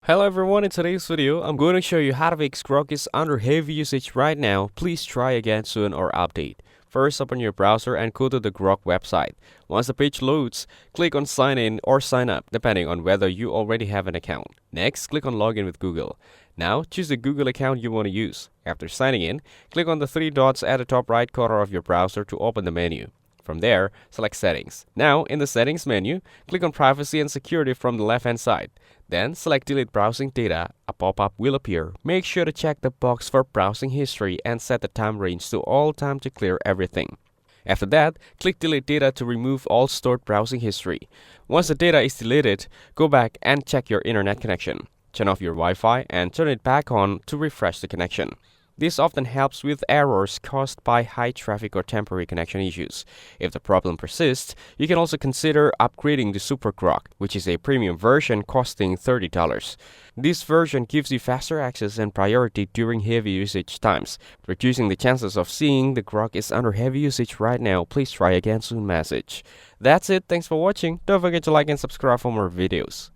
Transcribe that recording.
Hello everyone, in today's video, I'm going to show you how to fix Grok is under heavy usage right now. Please try again soon or update. First, open your browser and go to the Grok website. Once the page loads, click on sign in or sign up depending on whether you already have an account. Next, click on login with Google. Now, choose the Google account you want to use. After signing in, click on the three dots at the top right corner of your browser to open the menu. From there, select Settings. Now, in the Settings menu, click on Privacy and Security from the left-hand side. Then, select Delete Browsing Data. A pop-up will appear. Make sure to check the box for browsing history and set the time range to all time to clear everything. After that, click Delete Data to remove all stored browsing history. Once the data is deleted, go back and check your internet connection. Turn off your Wi-Fi and turn it back on to refresh the connection. This often helps with errors caused by high traffic or temporary connection issues. If the problem persists, you can also consider upgrading to Super Grok, which is a premium version costing $30. This version gives you faster access and priority during heavy usage times, reducing the chances of seeing the Grok is under heavy usage right now. Please try again soon message. That's it. Thanks for watching. Don't forget to like and subscribe for more videos.